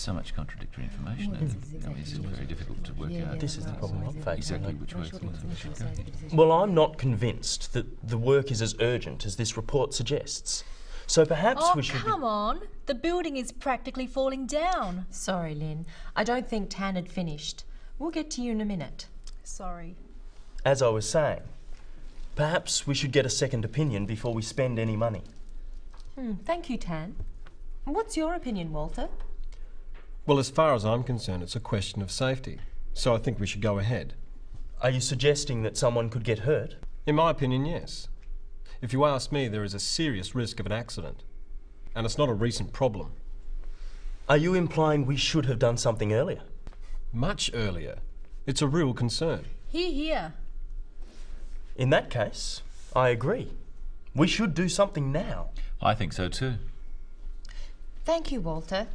so much contradictory information, and it's still very difficult to work out. This is the problem I'm facing. Exactly which way we should go. Well, I'm not convinced that the work is as urgent as this report suggests. So perhaps we should... Oh, come on. The building is practically falling down. Sorry, Lynn. I don't think Tan had finished. We'll get to you in a minute. Sorry. As I was saying, perhaps we should get a second opinion before we spend any money. Thank you, Tan. What's your opinion, Walter? Well, as far as I'm concerned, it's a question of safety. So I think we should go ahead. Are you suggesting that someone could get hurt? In my opinion, yes. If you ask me, there is a serious risk of an accident. And it's not a recent problem. Are you implying we should have done something earlier? Much earlier. It's a real concern. Hear, hear. In that case, I agree. We should do something now. I think so too. Thank you, Walter.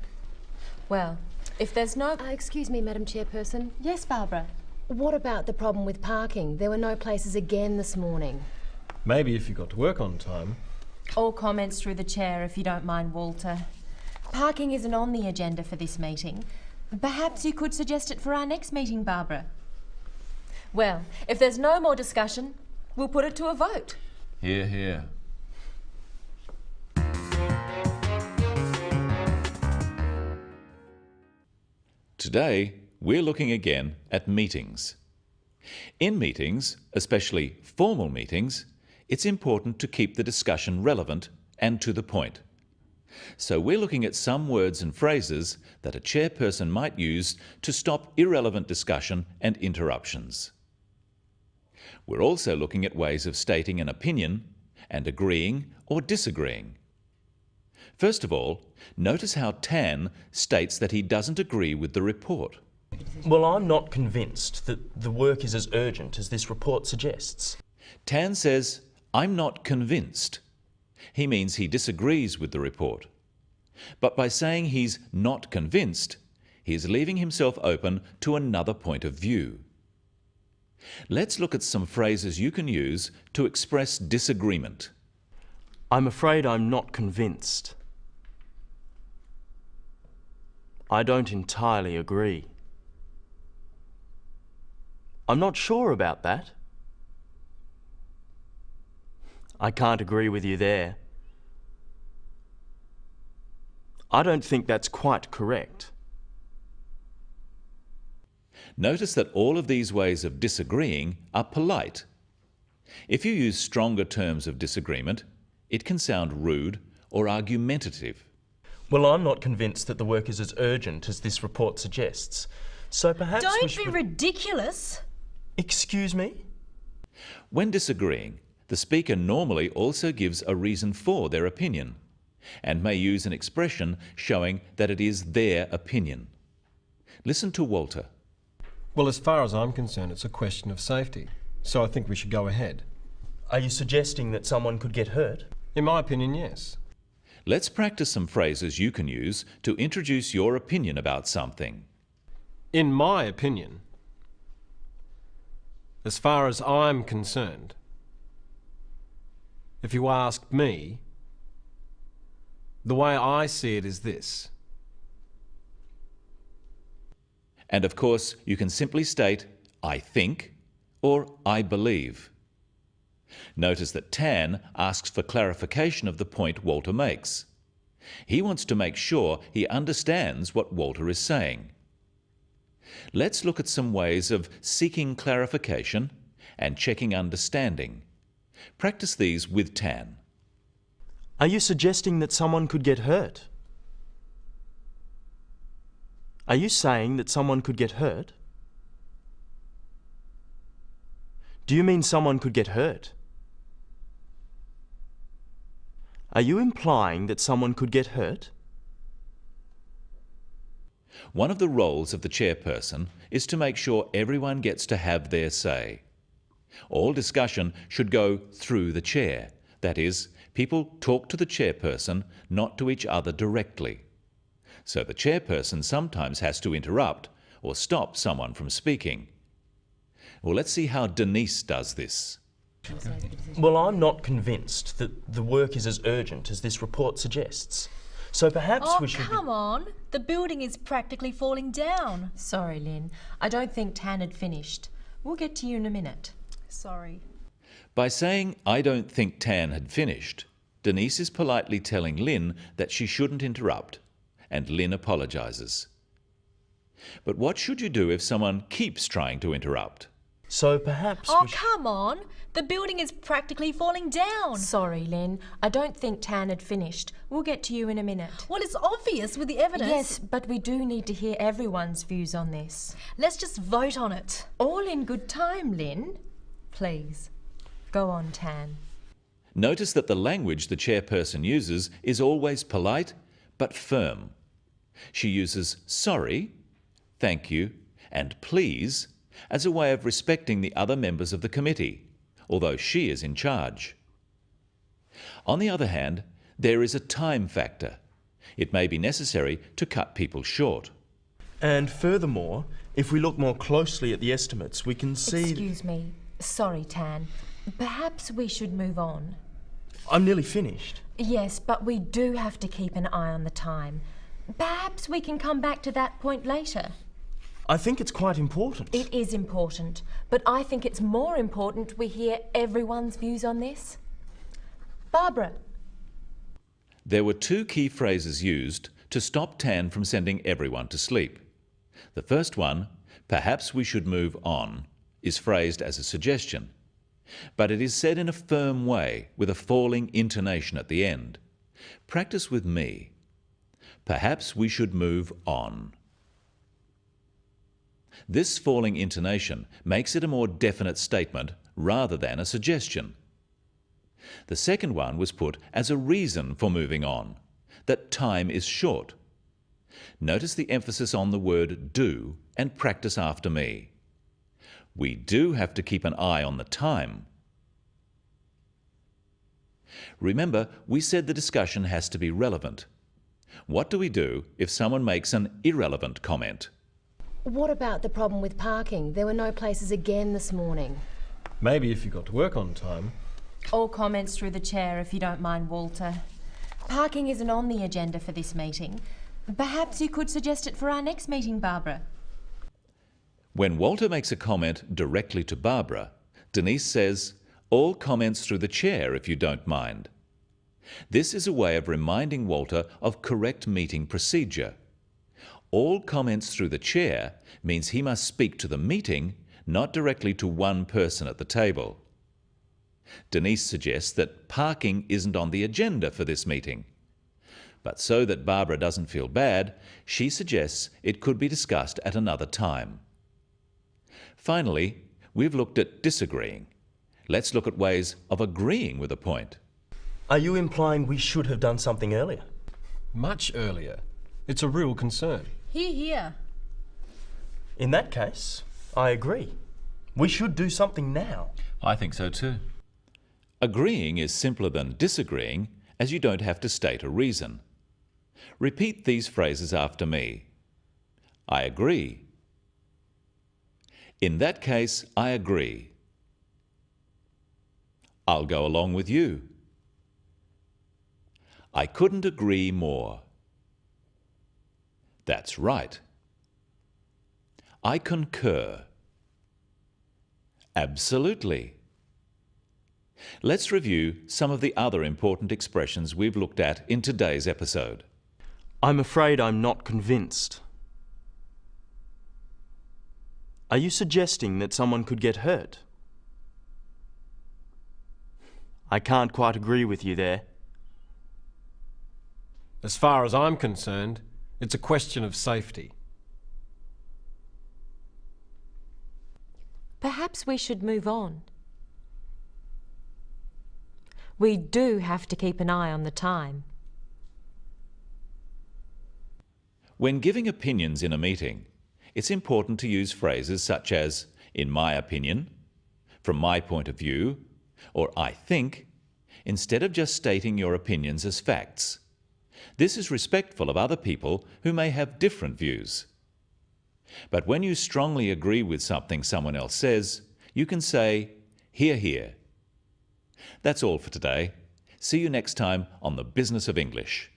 Well, if there's no... Excuse me, Madam Chairperson. Yes, Barbara? What about the problem with parking? There were no places again this morning. Maybe if you got to work on time. All comments through the chair, if you don't mind, Walter. Parking isn't on the agenda for this meeting. Perhaps you could suggest it for our next meeting, Barbara. Well, if there's no more discussion, we'll put it to a vote. Hear, hear. Today, we're looking again at meetings. In meetings, especially formal meetings, it's important to keep the discussion relevant and to the point. So we're looking at some words and phrases that a chairperson might use to stop irrelevant discussion and interruptions. We're also looking at ways of stating an opinion and agreeing or disagreeing. First of all, notice how Tan states that he doesn't agree with the report. Well, I'm not convinced that the work is as urgent as this report suggests. Tan says, I'm not convinced. He means he disagrees with the report. But by saying he's not convinced, he is leaving himself open to another point of view. Let's look at some phrases you can use to express disagreement. I'm afraid I'm not convinced. I don't entirely agree. I'm not sure about that. I can't agree with you there. I don't think that's quite correct. Notice that all of these ways of disagreeing are polite. If you use stronger terms of disagreement, it can sound rude or argumentative. Well, I'm not convinced that the work is as urgent as this report suggests. So perhaps we Don't should... be ridiculous. Excuse me? When disagreeing, the speaker normally also gives a reason for their opinion and may use an expression showing that it is their opinion. Listen to Walter. Well, as far as I'm concerned, it's a question of safety. So I think we should go ahead. Are you suggesting that someone could get hurt? In my opinion, yes. Let's practice some phrases you can use to introduce your opinion about something. In my opinion, as far as I'm concerned, if you ask me, the way I see it is this. And of course, you can simply state, I think, or I believe. Notice that Tan asks for clarification of the point Walter makes. He wants to make sure he understands what Walter is saying. Let's look at some ways of seeking clarification and checking understanding. Practice these with Tan. Are you suggesting that someone could get hurt? Are you saying that someone could get hurt? Do you mean someone could get hurt? Are you implying that someone could get hurt? One of the roles of the chairperson is to make sure everyone gets to have their say. All discussion should go through the chair. That is, people talk to the chairperson, not to each other directly. So the chairperson sometimes has to interrupt or stop someone from speaking. Well, let's see how Denise does this. Well, I'm not convinced that the work is as urgent as this report suggests. So perhaps Oh, we should... come on. The building is practically falling down. Sorry, Lynn. I don't think Tan had finished. We'll get to you in a minute. Sorry. By saying, "I don't think Tan had finished," Denise is politely telling Lynn that she shouldn't interrupt, and Lynn apologises. But what should you do if someone keeps trying to interrupt? So perhaps Oh, we should... come on. The building is practically falling down. Sorry, Lynn. I don't think Tan had finished. We'll get to you in a minute. Well, it's obvious with the evidence. Yes, but we do need to hear everyone's views on this. Let's just vote on it. All in good time, Lynn. Please, go on, Tan. Notice that the language the chairperson uses is always polite but firm. She uses sorry, thank you, and please as a way of respecting the other members of the committee, although she is in charge. On the other hand, there is a time factor. It may be necessary to cut people short. And furthermore, if we look more closely at the estimates, we can see... Excuse me. Sorry, Tan. Perhaps we should move on. I'm nearly finished. Yes, but we do have to keep an eye on the time. Perhaps we can come back to that point later. I think it's quite important. It is important, but I think it's more important we hear everyone's views on this. Barbara. There were two key phrases used to stop Tan from sending everyone to sleep. The first one, "Perhaps we should move on," is phrased as a suggestion, but it is said in a firm way with a falling intonation at the end. Practice with me. Perhaps we should move on. This falling intonation makes it a more definite statement rather than a suggestion. The second one was put as a reason for moving on, that time is short. Notice the emphasis on the word do and practice after me. We do have to keep an eye on the time. Remember, we said the discussion has to be relevant. What do we do if someone makes an irrelevant comment? What about the problem with parking? There were no places again this morning. Maybe if you got to work on time. All comments through the chair, if you don't mind, Walter. Parking isn't on the agenda for this meeting. Perhaps you could suggest it for our next meeting, Barbara. When Walter makes a comment directly to Barbara, Denise says, "All comments through the chair, if you don't mind." This is a way of reminding Walter of correct meeting procedure. All comments through the chair means he must speak to the meeting, not directly to one person at the table. Denise suggests that parking isn't on the agenda for this meeting. But so that Barbara doesn't feel bad, she suggests it could be discussed at another time. Finally, we've looked at disagreeing. Let's look at ways of agreeing with a point. Are you implying we should have done something earlier? Much earlier. It's a real concern. Hear, hear. In that case, I agree. We should do something now. I think so too. Agreeing is simpler than disagreeing, as you don't have to state a reason. Repeat these phrases after me. I agree. In that case, I agree. I'll go along with you. I couldn't agree more. That's right. I concur. Absolutely. Let's review some of the other important expressions we've looked at in today's episode. I'm afraid I'm not convinced. Are you suggesting that someone could get hurt? I can't quite agree with you there. As far as I'm concerned, it's a question of safety. Perhaps we should move on. We do have to keep an eye on the time. When giving opinions in a meeting, it's important to use phrases such as, "in my opinion," "from my point of view," or "I think," instead of just stating your opinions as facts. This is respectful of other people who may have different views. But when you strongly agree with something someone else says, you can say, "Hear, hear." That's all for today. See you next time on The Business of English.